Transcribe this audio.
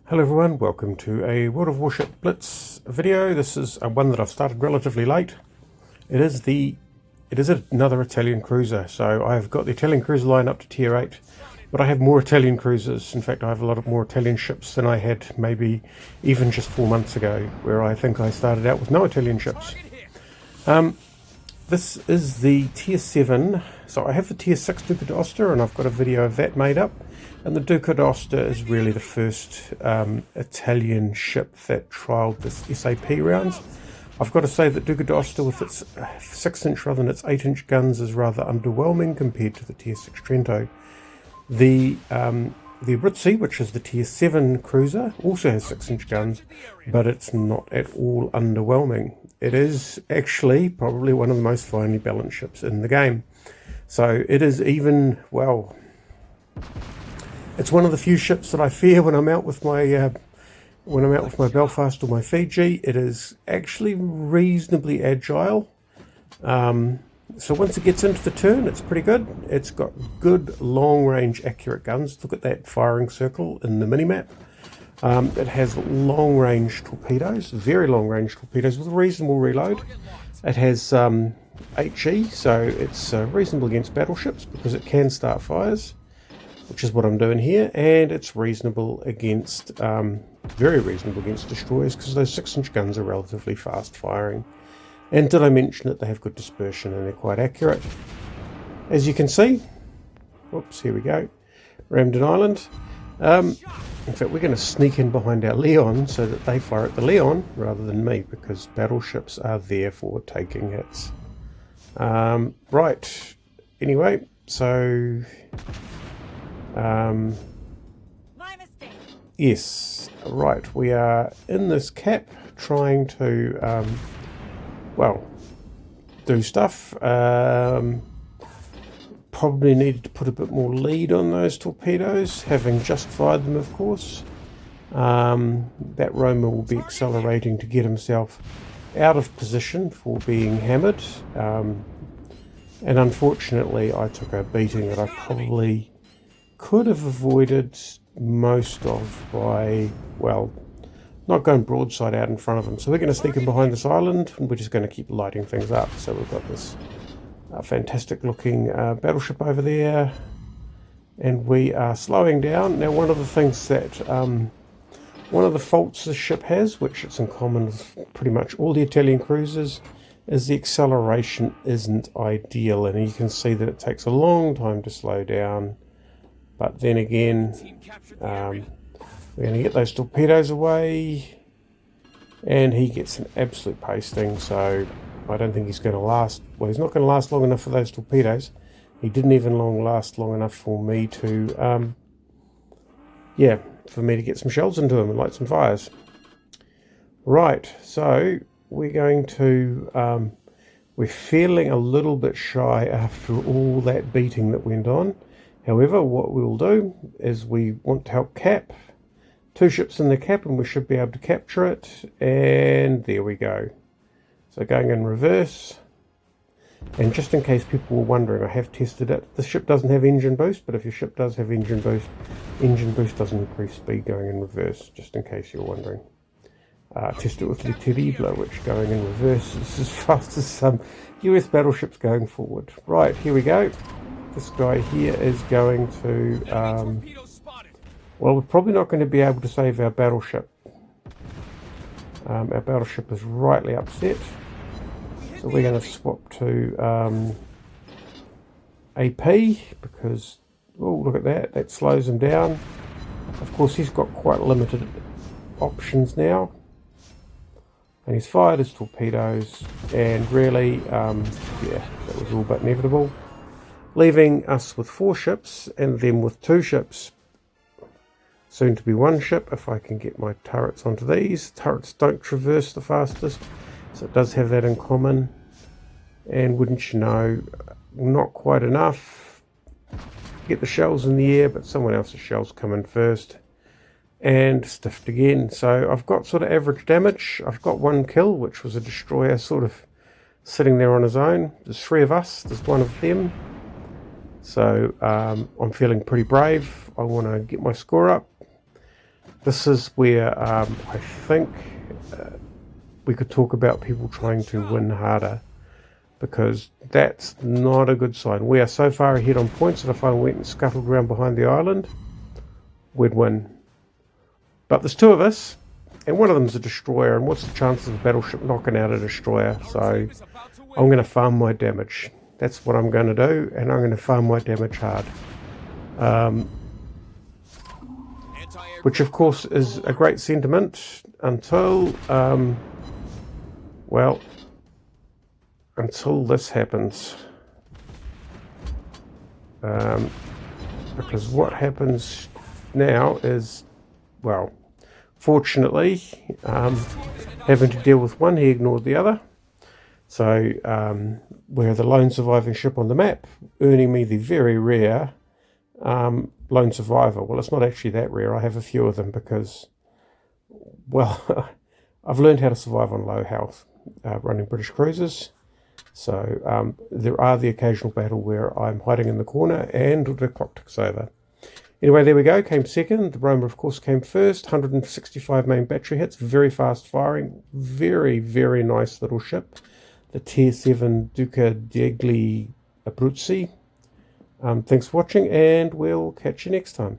Hello everyone, welcome to a World of Warships Blitz video. This is one that I've started relatively late. It is another Italian cruiser. So I've got the Italian cruiser line up to tier 8, but I have more Italian cruisers. In fact, I have a lot of more Italian ships than I had maybe even just 4 months ago, where I think I started out with no Italian ships. This is the tier 7. So I have the tier 6 Duca d'Aosta, and I've got a video of that made up. And the Duca d'Aosta is really the first Italian ship that trialled this SAP rounds. I've got to say that Duca d'Aosta with its 6-inch rather than its 8-inch guns is rather underwhelming compared to the tier 6 Trento. The Abruzzi, which is the tier 7 cruiser, also has 6-inch guns, but it's not at all underwhelming. It is actually probably one of the most finely balanced ships in the game. So it is even, well, it's one of the few ships that I fear when I'm out with my Belfast or my Fiji. It is actually reasonably agile. So once it gets into the turn, it's pretty good. It's got good long-range accurate guns. Look at that firing circle in the minimap. It has long-range torpedoes, very long-range torpedoes with a reasonable reload. It has HE, so it's reasonable against battleships because it can start fires, which is what I'm doing here, and it's reasonable against, very reasonable against destroyers because those 6-inch guns are relatively fast firing. And did I mention that they have good dispersion and they're quite accurate? As you can see, whoops, here we go, Ramden Island. In fact, we're going to sneak in behind our Leon so that they fire at the Leon rather than me, because battleships are there for taking hits. Right, anyway, so yes, right, we are in this cap trying to well, do stuff. Probably needed to put a bit more lead on those torpedoes, having just fired them, of course. That Roma will be accelerating to get himself out of position for being hammered, and unfortunately I took a beating that I probably could have avoided most of by, well, not going broadside out in front of them. So we're going to sneak in behind this island, and we're just going to keep lighting things up. So we've got this fantastic looking battleship over there, and we are slowing down. Now, one of the things that one of the faults this ship has, which it's in common with pretty much all the Italian cruisers, is the acceleration isn't ideal, and you can see that it takes a long time to slow down. But then again, we're going to get those torpedoes away, and he gets an absolute pasting, so I don't think he's going to last. Well, he's not going to last long enough for those torpedoes. He didn't even last long enough for me to, yeah, for me to get some shells into him and light some fires. Right, so we're going to, we're feeling a little bit shy after all that beating that went on. However, what we'll do is we want to help cap. 2 ships in the cap, and we should be able to capture it, and there we go. So going in reverse, and just in case people were wondering, I have tested it. This ship doesn't have engine boost, but if your ship does have engine boost doesn't increase speed going in reverse, just in case you're wondering. Test it with the Terrible, which going in reverse is as fast as some US battleships going forward. Right, here we go. This guy here is going to, well, we're probably not going to be able to save our battleship. Our battleship is rightly upset. So we're going to swap to AP, because, oh, look at that, that slows him down. Of course, he's got quite limited options now. And he's fired his torpedoes, and really, yeah, that was all but inevitable. Leaving us with 4 ships, and then with 2 ships. Soon to be 1 ship, if I can get my turrets onto these. Turrets don't traverse the fastest, so it does have that in common. And wouldn't you know, not quite enough. Get the shells in the air, but someone else's shells come in first. And stiffed again. So I've got sort of average damage. I've got 1 kill, which was a destroyer sort of sitting there on his own. There's 3 of us, there's 1 of them. So I'm feeling pretty brave. I want to get my score up. this is where I think we could talk about people trying to win harder, because that's not a good sign. We are so far ahead on points that if I went and scuttled around behind the island, we'd win. But there's two of us, and one of them's a destroyer, and what's the chances of a battleship knocking out a destroyer? So I'm going to farm my damage. That's what I'm going to do, and I'm going to farm my damage hard. Which of course is a great sentiment until, well, until this happens. Because what happens now is, well, fortunately, having to deal with one, he ignored the other. So we're the lone surviving ship on the map, earning me the very rare lone survivor. Well, it's not actually that rare. I have a few of them because, well, I've learned how to survive on low health running British cruisers. So there are the occasional battle where I'm hiding in the corner and the clock ticks over. Anyway, there we go. Came second. The Roma, of course, came first. 165 main battery hits. Very fast firing. Very, very nice little ship. The Tier 7 Duca degli Abruzzi. Thanks for watching, and we'll catch you next time.